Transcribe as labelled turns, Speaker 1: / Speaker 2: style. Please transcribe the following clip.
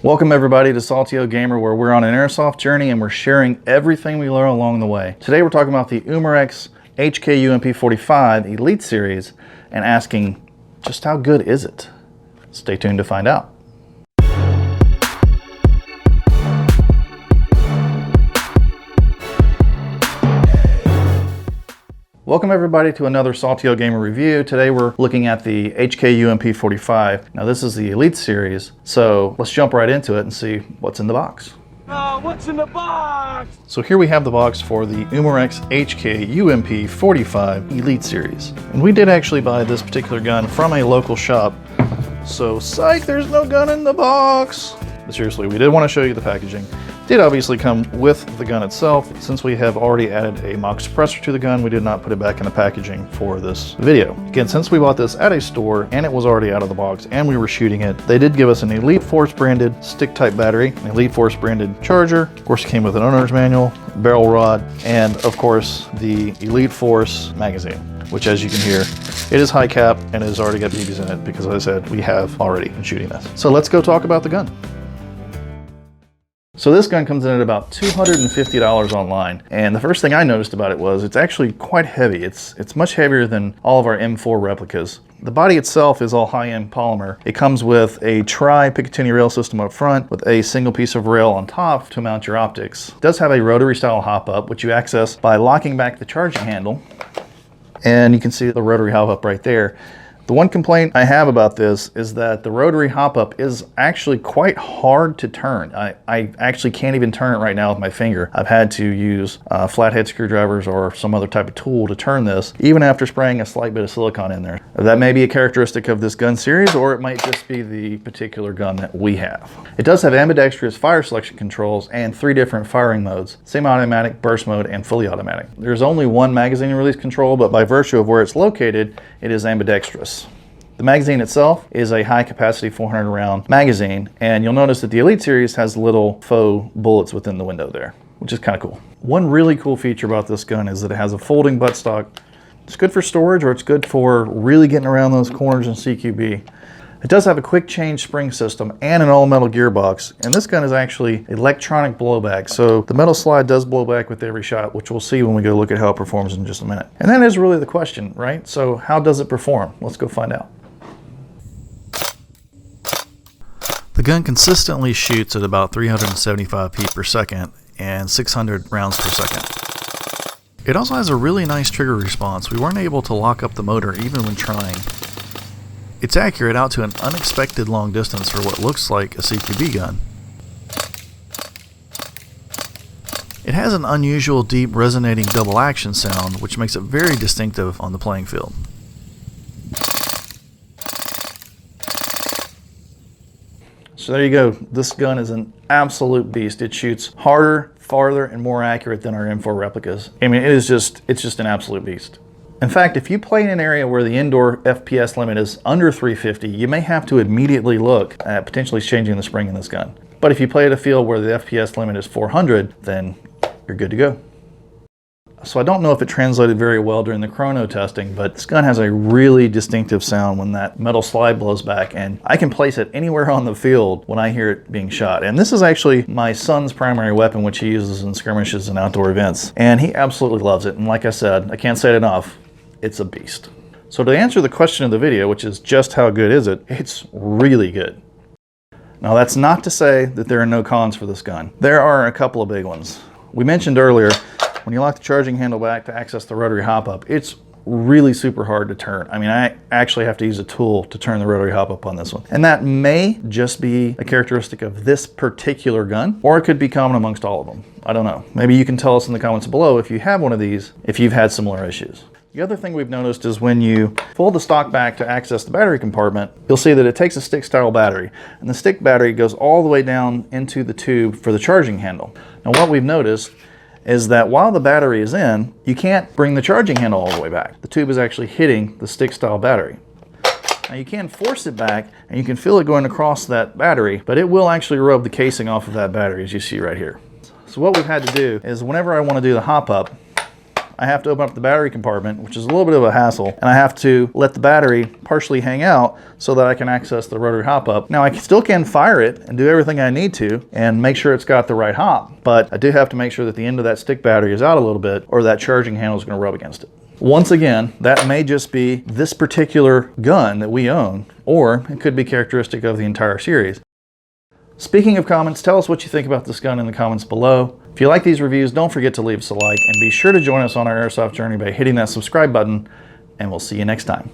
Speaker 1: Welcome everybody to SaltyOldGamer, where we're on an airsoft journey and we're sharing everything we learn along the way. Today we're talking about the Umarex HK UMP45 Elite series and asking, just how good is it? Stay tuned to find out. Welcome everybody to another SaltyOldGamer review. Today we're looking at the HK UMP45. Now this is the Elite series, so let's jump right into it and see what's in the box.
Speaker 2: What's in the box?
Speaker 1: So here we have the box for the Umarex HK UMP45 Elite series. And we did actually buy this particular gun from a local shop. So psych, there's no gun in the box. But seriously, we did want to show you the packaging. It did obviously come with the gun itself. Since we have already added a mock suppressor to the gun, we did not put it back in the packaging for this video. Again, since we bought this at a store and it was already out of the box and we were shooting it, they did give us an Elite Force branded stick type battery, an Elite Force branded charger. Of course, it came with an owner's manual, barrel rod, and of course the Elite Force magazine, which as you can hear, it is high cap and it has already got BBs in it because, as I said, we have already been shooting this. So let's go talk about the gun. So this gun comes in at about $250 online, and the first thing I noticed about it was it's actually quite heavy. It's much heavier than all of our M4 replicas. The body itself is all high-end polymer. It comes with a tri-Picatinny rail system up front with a single piece of rail on top to mount your optics. It does have a rotary style hop-up, which you access by locking back the charging handle, and you can see the rotary hop-up right there. The one complaint I have about this is that the rotary hop-up is actually quite hard to turn. I actually can't even turn it right now with my finger. I've had to use flathead screwdrivers or some other type of tool to turn this, even after spraying a slight bit of silicone in there. That may be a characteristic of this gun series, or it might just be the particular gun that we have. It does have ambidextrous fire selection controls and 3 different firing modes: semi-automatic, burst mode, and fully automatic. There's only one magazine release control, but by virtue of where it's located, it is ambidextrous. The magazine itself is a high capacity 400 round magazine, and you'll notice that the Elite series has little faux bullets within the window there, which is kind of cool. One really cool feature about this gun is that it has a folding buttstock. It's good for storage, or it's good for really getting around those corners in CQB. It does have a quick change spring system and an all metal gearbox, and this gun is actually electronic blowback, so the metal slide does blow back with every shot, which we'll see when we go look at how it performs in just a minute. And that is really the question, right? So how does it perform? Let's go find out. The gun consistently shoots at about 375 feet per second and 600 rounds per second. It also has a really nice trigger response. We weren't able to lock up the motor even when trying. It's accurate out to an unexpected long distance for what looks like a CQB gun. It has an unusual deep resonating double action sound, which makes it very distinctive on the playing field. So there you go. This gun is an absolute beast. It shoots harder, farther, and more accurate than our M4 replicas. I mean, it's just an absolute beast. In fact, if you play in an area where the indoor FPS limit is under 350, you may have to immediately look at potentially changing the spring in this gun. But if you play at a field where the FPS limit is 400, then you're good to go. So I don't know if it translated very well during the chrono testing, but this gun has a really distinctive sound when that metal slide blows back, and I can place it anywhere on the field when I hear it being shot. And this is actually my son's primary weapon, which he uses in skirmishes and outdoor events, and he absolutely loves it. And like I said, I can't say it enough, it's a beast. So to answer the question of the video, which is just how good is it, it's really good. Now that's not to say that there are no cons for this gun. There are a couple of big ones. We mentioned earlier, when you lock the charging handle back to access the rotary hop-up, it's really super hard to turn. I mean, I actually have to use a tool to turn the rotary hop-up on this one. And that may just be a characteristic of this particular gun, or it could be common amongst all of them. I don't know. Maybe you can tell us in the comments below if you have one of these, if you've had similar issues. The other thing we've noticed is when you fold the stock back to access the battery compartment, you'll see that it takes a stick style battery, and the stick battery goes all the way down into the tube for the charging handle. Now what we've noticed is that while the battery is in, you can't bring the charging handle all the way back. The tube is actually hitting the stick style battery. Now you can force it back and you can feel it going across that battery, but it will actually rub the casing off of that battery, as you see right here. So what we've had to do is whenever I want to do the hop up, I have to open up the battery compartment, which is a little bit of a hassle, and I have to let the battery partially hang out so that I can access the rotary hop up. Now I still can fire it and do everything I need to and make sure it's got the right hop, but I do have to make sure that the end of that stick battery is out a little bit, or that charging handle is going to rub against it. Once again, that may just be this particular gun that we own, or it could be characteristic of the entire series. Speaking of comments, tell us what you think about this gun in the comments below. If you like these reviews, don't forget to leave us a like, and be sure to join us on our airsoft journey by hitting that subscribe button, and we'll see you next time.